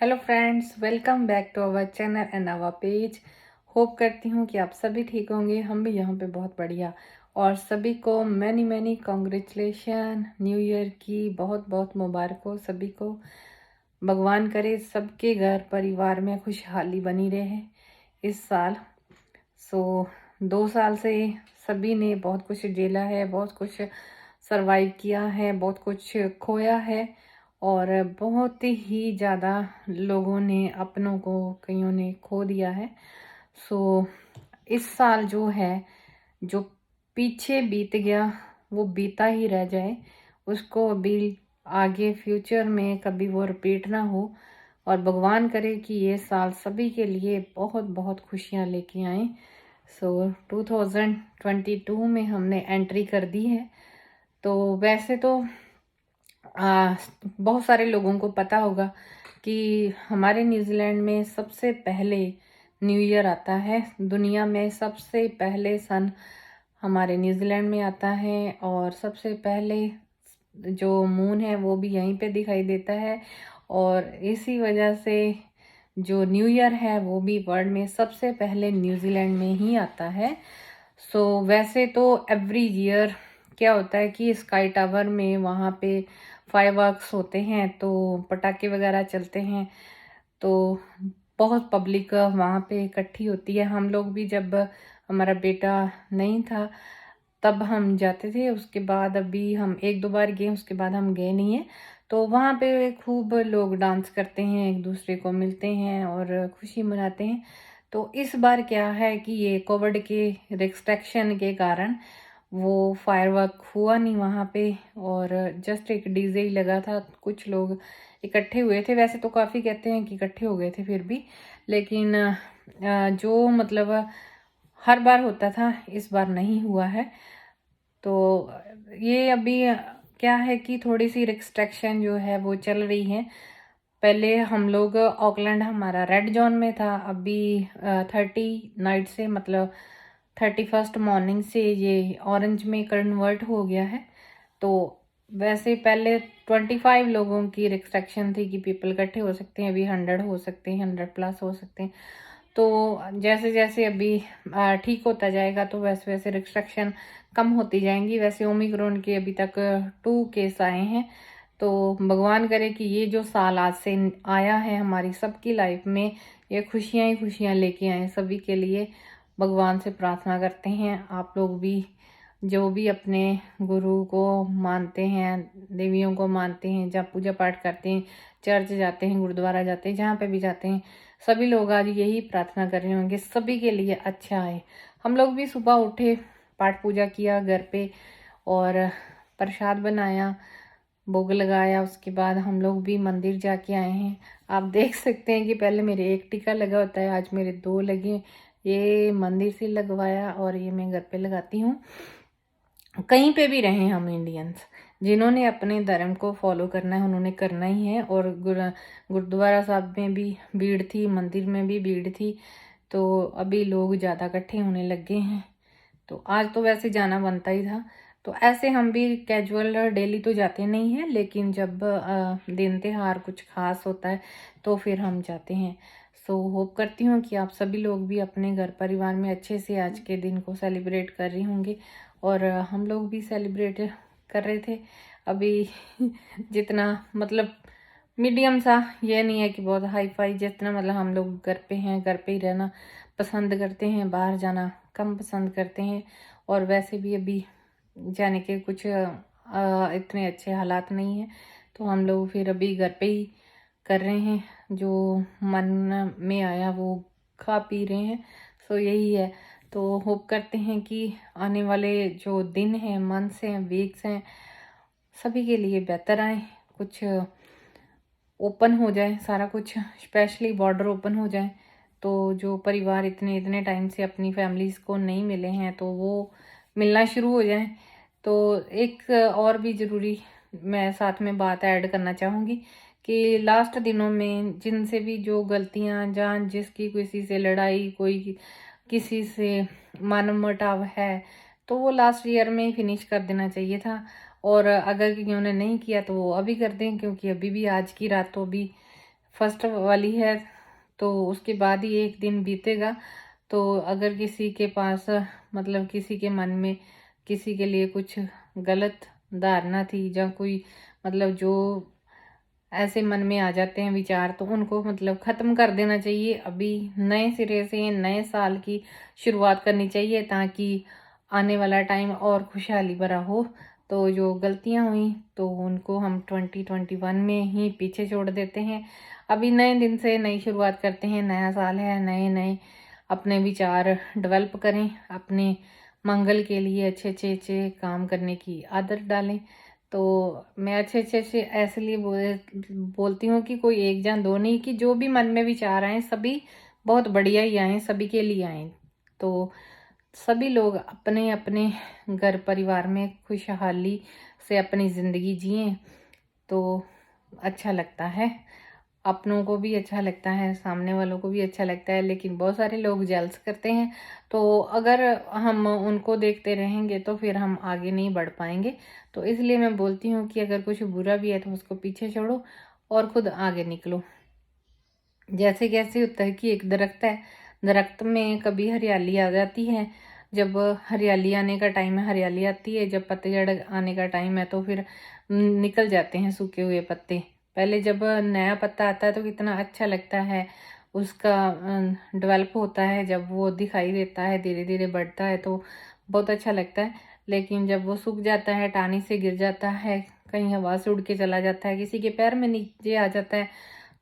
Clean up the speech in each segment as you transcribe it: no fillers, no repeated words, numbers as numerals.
Hello friends, welcome back to our channel and our page. Hope करती हूँ कि आप सभी ठीक होंगे। हम भी यहाँ पे बहुत बढ़िया। और सभी को many many congratulation, new year की बहुत बहुत मुबारक हो सभी को। भगवान करे सबके घर परिवार में खुशहाली बनी रहे इस साल। 2 साल से सभी ने बहुत कुछ झेला है, बहुत कुछ सरवाइव किया है, बहुत कुछ खोया है और बहुत ही ज़्यादा लोगों ने अपनों को कईयों ने खो दिया है। इस साल जो है, जो पीछे बीत गया वो बीता ही रह जाए, उसको अभी आगे फ्यूचर में कभी वो रिपीट ना हो। और भगवान करे कि ये साल सभी के लिए बहुत बहुत खुशियाँ लेके आए। 2022 में हमने एंट्री कर दी है। तो वैसे तो बहुत सारे लोगों को पता होगा कि हमारे न्यूजीलैंड में सबसे पहले न्यू ईयर आता है। दुनिया में सबसे पहले सन हमारे न्यूजीलैंड में आता है और सबसे पहले जो मून है वो भी यहीं पे दिखाई देता है। और इसी वजह से जो न्यू ईयर है वो भी वर्ल्ड में सबसे पहले न्यूजीलैंड में ही आता है। वैसे तो एवरी ईयर क्या होता है कि स्काई टावर में वहाँ पे फायरवर्क्स होते हैं, तो पटाखे वगैरह चलते हैं, तो बहुत पब्लिक वहाँ पे इकट्ठी होती है। हम लोग भी जब हमारा बेटा नहीं था तब हम जाते थे। उसके बाद अभी हम 1-2 बार गए, उसके बाद हम गए नहीं हैं। तो वहाँ पे खूब लोग डांस करते हैं, एक दूसरे को मिलते हैं और खुशी मनाते हैं। तो इस बार क्या है कि ये कोविड के रिस्ट्रिक्शन के कारण वो फायरवर्क हुआ नहीं वहाँ पे और जस्ट एक डीजे ही लगा था। कुछ लोग इकट्ठे हुए थे, वैसे तो काफ़ी कहते हैं कि इकट्ठे हो गए थे फिर भी, लेकिन जो मतलब हर बार होता था इस बार नहीं हुआ है। तो ये अभी क्या है कि थोड़ी सी रिस्ट्रिक्शन जो है वो चल रही है। पहले हम लोग ऑकलैंड हमारा रेड जोन में था, अभी 30 नाइट से मतलब 31st मॉर्निंग से ये ऑरेंज में कन्वर्ट हो गया है। तो वैसे पहले 25 लोगों की रिस्ट्रिक्शन थी कि पीपल इकट्ठे हो सकते हैं, अभी 100 हो सकते हैं, 100+ हो सकते हैं। तो जैसे जैसे अभी ठीक होता जाएगा तो वैसे वैसे रिस्ट्रिक्शन कम होती जाएंगी। वैसे ओमिक्रॉन के अभी तक 2 केस आए हैं। तो भगवान करे कि ये जो साल आज से आया है हमारी सबकी लाइफ में, ये खुशियाँ ही खुशियाँ लेके आए सभी के लिए। भगवान से प्रार्थना करते हैं आप लोग भी, जो भी अपने गुरु को मानते हैं, देवियों को मानते हैं, जब पूजा पाठ करते हैं, चर्च जाते हैं, गुरुद्वारा जाते हैं, जहाँ पे भी जाते हैं, सभी लोग आज यही प्रार्थना कर रहे होंगे सभी के लिए अच्छा आए। हम लोग भी सुबह उठे, पाठ पूजा किया घर पे और प्रसाद बनाया, भोग लगाया। उसके बाद हम लोग भी मंदिर जाके आए हैं। आप देख सकते हैं कि पहले मेरे एक टीका लगा होता है, आज मेरे 2 लगे। ये मंदिर से लगवाया और ये मैं घर पे लगाती हूँ। कहीं पे भी रहें हम इंडियंस, जिन्होंने अपने धर्म को फॉलो करना है उन्होंने करना ही है। और गुरुद्वारा साहब में भी भीड़ थी, मंदिर में भी भीड़ थी, तो अभी लोग ज़्यादा इकट्ठे होने लग गए हैं। तो आज तो वैसे जाना बनता ही था। तो ऐसे हम भी कैजुअल डेली तो जाते नहीं हैं, लेकिन जब दिन त्योहार कुछ खास होता है तो फिर हम जाते हैं। होप करती हूँ कि आप सभी लोग भी अपने घर परिवार में अच्छे से आज के दिन को सेलिब्रेट कर रहे होंगे। और हम लोग भी सेलिब्रेट कर रहे थे अभी जितना मतलब मीडियम सा, ये नहीं है कि बहुत हाई फाई, जितना मतलब हम लोग घर पे हैं, घर पे ही रहना पसंद करते हैं, बाहर जाना कम पसंद करते हैं। और वैसे भी अभी जाने के कुछ इतने अच्छे हालात नहीं हैं, तो हम लोग फिर अभी घर पे ही कर रहे हैं, जो मन में आया वो खा पी रहे हैं। यही है। तो होप करते हैं कि आने वाले जो दिन हैं, मंथ्स हैं, वीक्स हैं, सभी के लिए बेहतर आए। कुछ ओपन हो जाए सारा कुछ, स्पेशली बॉर्डर ओपन हो जाए, तो जो परिवार इतने इतने टाइम से अपनी फैमिलीज़ को नहीं मिले हैं तो वो मिलना शुरू हो जाए। तो एक और भी ज़रूरी मैं साथ में बात ऐड करना चाहूँगी कि लास्ट दिनों में जिनसे भी जो गलतियाँ, जहाँ जिसकी किसी से लड़ाई, कोई किसी से मनमुटाव है, तो वो लास्ट ईयर में ही फिनिश कर देना चाहिए था। और अगर किसी ने नहीं किया तो वो अभी कर दें, क्योंकि अभी भी आज की रात तो अभी फर्स्ट वाली है, तो उसके बाद ही एक दिन बीतेगा। तो अगर किसी के पास मतलब किसी के मन में किसी के लिए कुछ गलत धारणा थी या कोई मतलब जो ऐसे मन में आ जाते हैं विचार, तो उनको मतलब ख़त्म कर देना चाहिए। अभी नए सिरे से नए साल की शुरुआत करनी चाहिए ताकि आने वाला टाइम और खुशहाली भरा हो। तो जो गलतियां हुई तो उनको हम 2021 में ही पीछे छोड़ देते हैं। अभी नए दिन से नई शुरुआत करते हैं, नया साल है, नए नए अपने विचार डेवलप करें, अपने मंगल के लिए अच्छे अच्छे अच्छे काम करने की आदत डालें। तो मैं अच्छे अच्छे अच्छे ऐसे लिए बोलती हूँ कि कोई एक या दो नहीं, कि जो भी मन में विचार आए सभी बहुत बढ़िया ही आए, सभी के लिए आए। तो सभी लोग अपने अपने घर परिवार में खुशहाली से अपनी ज़िंदगी जिएं तो अच्छा लगता है, अपनों को भी अच्छा लगता है, सामने वालों को भी अच्छा लगता है। लेकिन बहुत सारे लोग जेलस करते हैं, तो अगर हम उनको देखते रहेंगे तो फिर हम आगे नहीं बढ़ पाएंगे। तो इसलिए मैं बोलती हूँ कि अगर कुछ बुरा भी है तो उसको पीछे छोड़ो और खुद आगे निकलो। जैसे कैसे होता है कि एक दरख्त है, दरख्त में कभी हरियाली आ जाती है, जब हरियाली आने का टाइम है हरियाली आती है, जब पतझड़ आने का टाइम है तो फिर निकल जाते हैं सूखे हुए पत्ते। पहले जब नया पत्ता आता है तो कितना अच्छा लगता है, उसका डेवलप होता है, जब वो दिखाई देता है धीरे धीरे बढ़ता है तो बहुत अच्छा लगता है। लेकिन जब वो सूख जाता है, टानी से गिर जाता है, कहीं हवा से उड़ के चला जाता है, किसी के पैर में नीचे आ जाता है,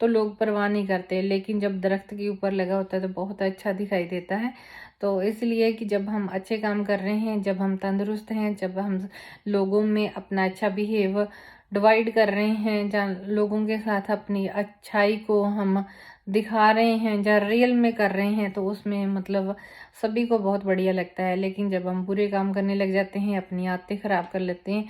तो लोग परवाह नहीं करते। लेकिन जब दरख्त के ऊपर लगा होता है तो बहुत अच्छा दिखाई देता है। तो इसलिए कि जब हम अच्छे काम कर रहे हैं, जब हम तंदुरुस्त हैं, जब हम लोगों में अपना अच्छा बिहेव डिवाइड कर रहे हैं, जहाँ लोगों के साथ अपनी अच्छाई को हम दिखा रहे हैं, जहाँ रियल में कर रहे हैं, तो उसमें मतलब सभी को बहुत बढ़िया लगता है। लेकिन जब हम बुरे काम करने लग जाते हैं, अपनी आदतें खराब कर लेते हैं,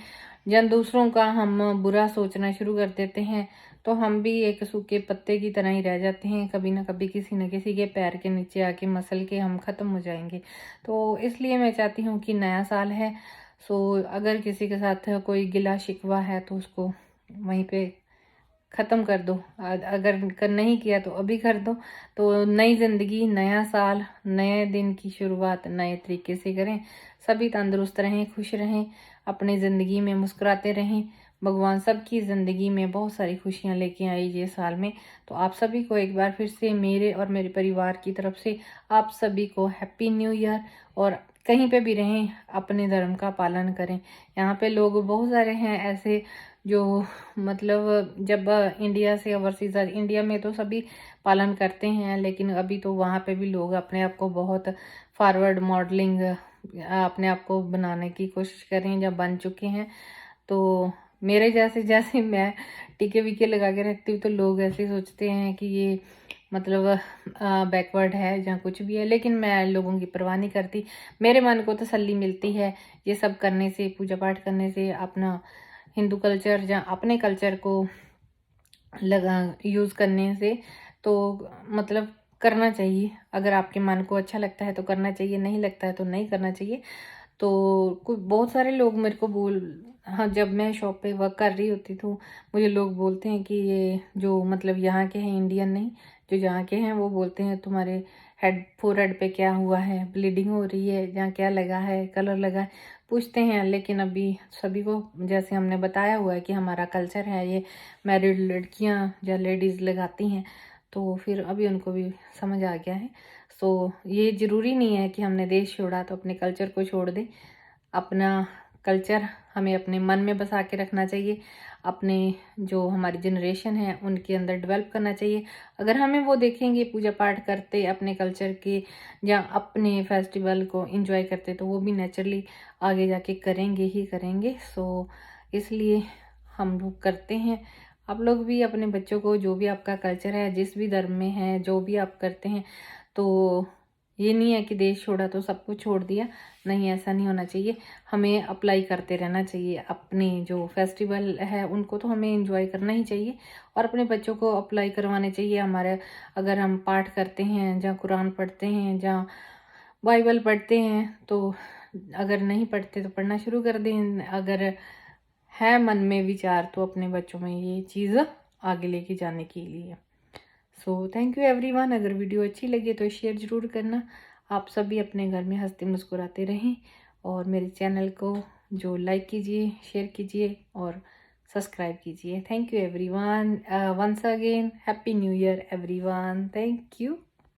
जब दूसरों का हम बुरा सोचना शुरू कर देते हैं, तो हम भी एक सूखे पत्ते की तरह ही रह जाते हैं। कभी ना कभी किसी न किसी के पैर के नीचे आके मसल के हम ख़त्म हो जाएंगे। तो इसलिए मैं चाहती हूँ कि नया साल है, सो अगर किसी के साथ कोई गिला शिकवा है तो उसको वहीं पे ख़त्म कर दो। अगर नहीं किया तो अभी कर दो। तो नई ज़िंदगी, नया साल, नए दिन की शुरुआत नए तरीके से करें। सभी तंदुरुस्त रहें, खुश रहें, अपनी ज़िंदगी में मुस्कुराते रहें। भगवान सबकी ज़िंदगी में बहुत सारी खुशियाँ लेके आई ये साल में। तो आप सभी को एक बार फिर से मेरे और मेरे परिवार की तरफ से आप सभी को हैप्पी न्यू ईयर। और कहीं पे भी रहें अपने धर्म का पालन करें। यहाँ पे लोग बहुत सारे हैं ऐसे जो मतलब जब इंडिया से ओवरसीज, इंडिया में तो सभी पालन करते हैं, लेकिन अभी तो वहाँ पे भी लोग अपने आप को बहुत फॉरवर्ड मॉडलिंग अपने आप को बनाने की कोशिश कर रहे हैं, जब बन चुके हैं। तो मेरे जैसे जैसे मैं टीके वीके लगा के रखती हूँ तो लोग ऐसे सोचते हैं कि ये मतलब बैकवर्ड है या कुछ भी है, लेकिन मैं लोगों की परवाह नहीं करती। मेरे मन को तसल्ली मिलती है ये सब करने से, पूजा पाठ करने से, अपना हिंदू कल्चर या अपने कल्चर को लगा यूज़ करने से। तो मतलब करना चाहिए, अगर आपके मन को अच्छा लगता है तो करना चाहिए, नहीं लगता है तो नहीं करना चाहिए। तो कुछ बहुत सारे लोग मेरे को हाँ, जब मैं शॉप पे वर्क कर रही होती तो मुझे लोग बोलते हैं कि ये जो मतलब यहाँ के हैं, इंडियन नहीं, जो यहाँ के हैं, वो बोलते हैं तुम्हारे फोरहेड पे क्या हुआ है, ब्लीडिंग हो रही है, यहाँ क्या लगा है, कलर लगा है, पूछते हैं। लेकिन अभी सभी को जैसे हमने बताया हुआ है कि हमारा कल्चर है, ये मैरिड लड़कियाँ या लेडीज़ लगाती हैं, तो फिर अभी उनको भी समझ आ गया है। सो ये ज़रूरी नहीं है कि हमने देश छोड़ा तो अपने कल्चर को छोड़ दें। अपना कल्चर हमें अपने मन में बसा के रखना चाहिए, अपने जो हमारी जनरेशन है उनके अंदर डेवलप करना चाहिए। अगर हमें वो देखेंगे पूजा पाठ करते अपने कल्चर के या अपने फेस्टिवल को एंजॉय करते, तो वो भी नेचुरली आगे जाके करेंगे ही करेंगे। सो इसलिए हम लोग करते हैं। आप लोग भी अपने बच्चों को, जो भी आपका कल्चर है, जिस भी धर्म में है, जो भी आप करते हैं, तो ये नहीं है कि देश छोड़ा तो सब कुछ छोड़ दिया, नहीं, ऐसा नहीं होना चाहिए। हमें अप्लाई करते रहना चाहिए। अपने जो फेस्टिवल है उनको तो हमें एंजॉय करना ही चाहिए और अपने बच्चों को अप्लाई करवाने चाहिए। हमारे अगर हम पाठ करते हैं, जहाँ कुरान पढ़ते हैं, जहाँ बाइबल पढ़ते हैं, तो अगर नहीं पढ़ते तो पढ़ना शुरू कर दें। अगर है मन में विचार तो अपने बच्चों में ये चीज़ आगे लेके जाने के लिए। So thank you everyone. अगर वीडियो अच्छी लगी तो शेयर ज़रूर करना। आप सभी अपने घर में हंसते मुस्कुराते रहें और मेरे चैनल को जो लाइक कीजिए, शेयर कीजिए और सब्सक्राइब कीजिए। Thank you everyone. Once again happy new year everyone. Thank you.